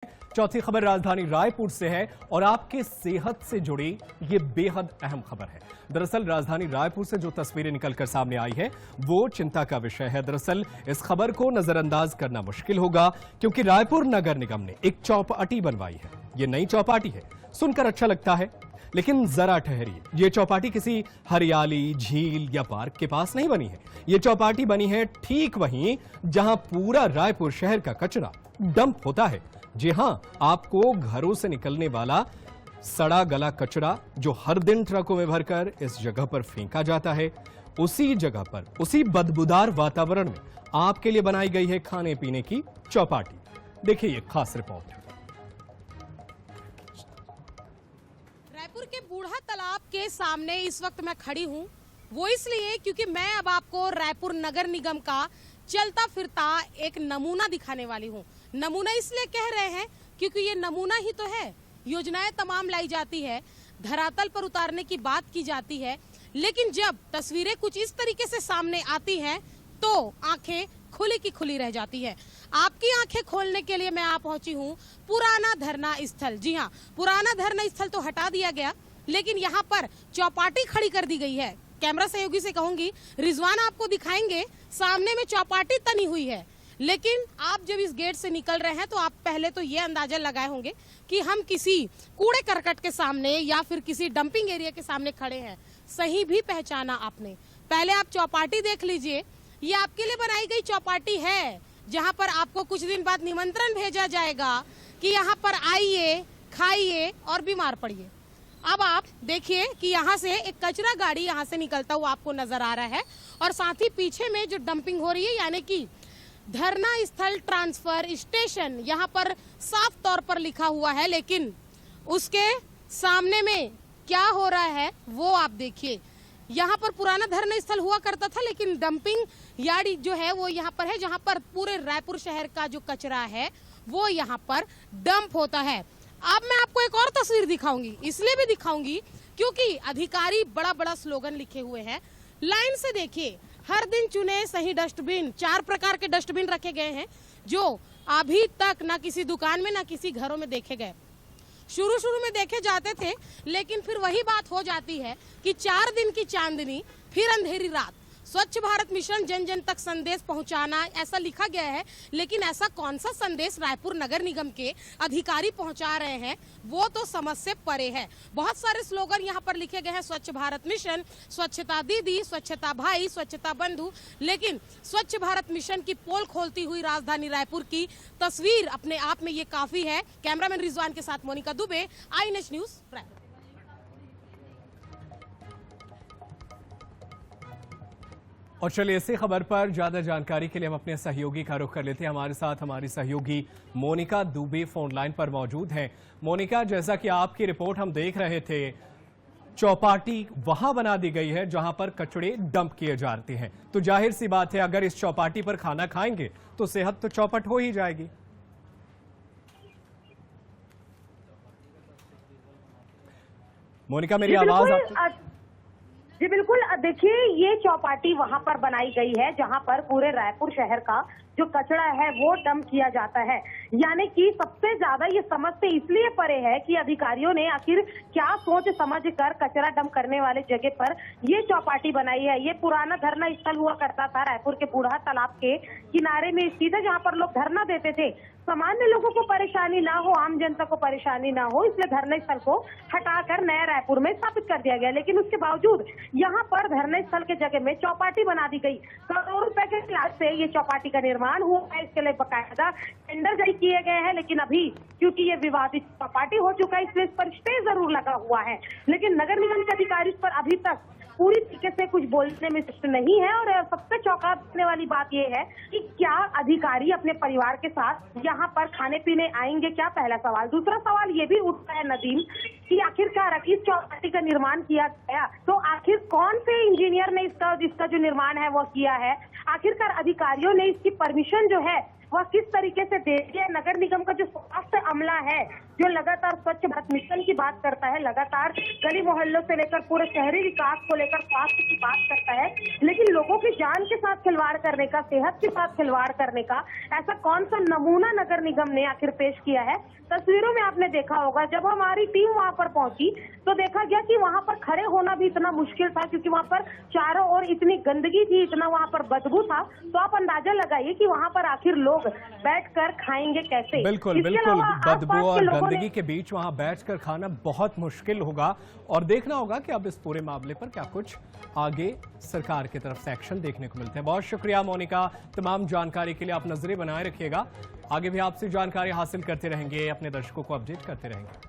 चौथी खबर राजधानी रायपुर से है और आपके सेहत से जुड़ी ये बेहद अहम खबर है। दरअसल राजधानी रायपुर से जो तस्वीरें निकलकर सामने आई है वो चिंता का विषय है। दरअसल इस खबर को नजरअंदाज करना मुश्किल होगा क्योंकि रायपुर नगर निगम ने एक चौपाटी बनवाई है। ये नई चौपाटी है, सुनकर अच्छा लगता है, लेकिन जरा ठहरिए, ये चौपाटी किसी हरियाली, झील या पार्क के पास नहीं बनी है। ये चौपाटी बनी है ठीक वहीं जहां पूरा रायपुर शहर का कचरा डंप होता है। जी हां, आपको घरों से निकलने वाला सड़ा गला कचरा जो हर दिन ट्रकों में भरकर इस जगह पर फेंका जाता है, उसी जगह पर, उसी बदबूदार वातावरण में आपके लिए बनाई गई है खाने पीने की चौपाटी। देखिए ये खास रिपोर्ट। रायपुर के बूढ़ा तालाब के सामने इस वक्त मैं खड़ी हूँ, वो इसलिए क्योंकि मैं अब आपको रायपुर नगर निगम का चलता फिरता एक नमूना दिखाने वाली हूँ। नमूना इसलिए कह रहे हैं क्योंकि ये नमूना ही तो है। योजनाएं तमाम लाई जाती है, धरातल पर उतारने की बात की जाती है, लेकिन जब तस्वीरें कुछ इस तरीके से सामने आती हैं तो आंखें खुली की खुली रह जाती है। आपकी आंखें खोलने के लिए मैं आ पहुंची हूँ पुराना धरना स्थल। जी हाँ, पुराना धरना स्थल तो हटा दिया गया, लेकिन यहाँ पर चौपाटी खड़ी कर दी गई है। कैमरा सहयोगी से कहूंगी, रिजवान आपको दिखाएंगे, सामने में चौपाटी तनी हुई है, लेकिन आप जब इस गेट से निकल रहे हैं तो आप पहले तो ये अंदाजा लगाए होंगे कि हम किसी कूड़े करकट के सामने या फिर किसी डंपिंग एरिया के सामने खड़े हैं। सही भी पहचाना आपने। पहले आप चौपाटी देख लीजिए, ये आपके लिए बनाई गई चौपाटी है जहां पर आपको कुछ दिन बाद निमंत्रण भेजा जाएगा कि यहाँ पर आइए, खाइए और बीमार पड़िए। अब आप देखिए कि यहाँ से एक कचरा गाड़ी यहाँ से निकलता हुआ आपको नजर आ रहा है और साथ ही पीछे में जो डंपिंग हो रही है, यानी कि धरना स्थल ट्रांसफर स्टेशन यहाँ पर साफ तौर पर लिखा हुआ है, लेकिन उसके सामने में क्या हो रहा है वो आप देखिए। यहाँ पर पुराना धरना स्थल हुआ करता था, लेकिन डंपिंग यार्ड जो है वो यहाँ पर है, जहाँ पर पूरे रायपुर शहर का जो कचरा है वो यहाँ पर डंप होता है। अब मैं आपको एक और तस्वीर दिखाऊंगी, इसलिए भी दिखाऊंगी क्योंकि अधिकारी बड़ा बड़ा स्लोगन लिखे हुए हैं। लाइन से देखिए, हर दिन चुने सही डस्टबिन, 4 प्रकार के डस्टबिन रखे गए हैं जो अभी तक ना किसी दुकान में ना किसी घरों में देखे गए। शुरू में देखे जाते थे, लेकिन फिर वही बात हो जाती है कि 4 दिन की चांदनी फिर अंधेरी रात। स्वच्छ भारत मिशन जन जन तक संदेश पहुंचाना, ऐसा लिखा गया है, लेकिन ऐसा कौन सा संदेश रायपुर नगर निगम के अधिकारी पहुंचा रहे हैं वो तो समझ से परे है। बहुत सारे स्लोगन यहाँ पर लिखे गए हैं, स्वच्छ भारत मिशन, स्वच्छता दीदी, स्वच्छता भाई, स्वच्छता बंधु, लेकिन स्वच्छ भारत मिशन की पोल खोलती हुई राजधानी रायपुर की तस्वीर अपने आप में ये काफी है। कैमरामैन रिजवान के साथ मोनिका दुबे, INH न्यूज रायपुर। और चलिए इसी खबर पर ज्यादा जानकारी के लिए हम अपने सहयोगी का रुख कर लेते हैं। हमारे साथ हमारी सहयोगी मोनिका दुबे फोन लाइन पर मौजूद हैं। मोनिका, जैसा कि आपकी रिपोर्ट हम देख रहे थे, चौपाटी वहां बना दी गई है जहां पर कचड़े डंप किए जाते हैं, तो जाहिर सी बात है अगर इस चौपाटी पर खाना खाएंगे तो सेहत तो चौपट हो ही जाएगी। मोनिका, मेरी आवाज आपको? जी बिल्कुल, देखिए ये चौपाटी वहां पर बनाई गई है जहां पर पूरे रायपुर शहर का जो कचरा है वो डंप किया जाता है। यानी कि सबसे ज्यादा ये समझ से इसलिए परे है कि अधिकारियों ने आखिर क्या सोच समझ कर कचरा डंप करने वाले जगह पर ये चौपाटी बनाई है। ये पुराना धरना स्थल हुआ करता था, रायपुर के बूढ़ा तालाब के किनारे में स्थित है, जहाँ पर लोग धरना देते थे। सामान्य लोगों को परेशानी ना हो, आम जनता को परेशानी ना हो, इसलिए धरना स्थल को हटाकर नया रायपुर में स्थापित कर दिया गया। लेकिन उसके बावजूद यहाँ पर धरना स्थल के जगह में चौपाटी बना दी गई। करोड़ों रुपए के लागत से ये चौपाटी का निर्माण हुआ है, इसके लिए बकायदा टेंडर जारी किए गए हैं। लेकिन अभी क्योंकि ये विवादित चौपाटी हो चुका है, इसलिए इस पर स्टे जरूर लगा हुआ है, लेकिन नगर निगम के अधिकारी इस पर अभी तक पूरी तरीके से कुछ बोलने में सक्षम नहीं है। और सबसे चौंका देने वाली बात यह है कि क्या अधिकारी अपने परिवार के साथ यहाँ पर खाने पीने आएंगे क्या, पहला सवाल। दूसरा सवाल ये भी उठता है नदीम कि आखिरकार इस चौपाटी का निर्माण किया गया तो आखिर कौन से इंजीनियर ने इसका जो निर्माण है वो किया है। आखिरकार अधिकारियों ने इसकी परमिशन जो है वह किस तरीके से दे दिया। नगर निगम का जो स्वास्थ्य अमला है जो लगातार स्वच्छ भारत मिशन की बात करता है, लगातार गली मोहल्लों से लेकर पूरे शहरी विकास को लेकर स्वास्थ्य की बात करता है, लेकिन लोगों की जान के साथ खिलवाड़ करने का, सेहत के साथ खिलवाड़ करने का ऐसा कौन सा नमूना नगर निगम ने आखिर पेश किया है? तस्वीरों में आपने देखा होगा, जब हमारी टीम वहां पर पहुंची तो देखा गया कि वहां पर खड़े होना भी इतना मुश्किल था, क्योंकि वहां पर चारों ओर इतनी गंदगी थी, इतना वहां पर बदबू था। तो आप अंदाजा लगाइए कि वहां पर आखिर लोग बैठकर खाएंगे कैसे। बिल्कुल बिल्कुल, बदबू और गंदगी के बीच वहां बैठकर खाना बहुत मुश्किल होगा और देखना होगा कि अब इस पूरे मामले पर क्या कुछ आगे सरकार की तरफ से एक्शन देखने को मिलते हैं। बहुत शुक्रिया मोनिका, तमाम जानकारी के लिए आप नजरें बनाए रखिएगा। आगे भी आपसे जानकारी हासिल करते रहेंगे, अपने दर्शकों को अपडेट करते रहेंगे।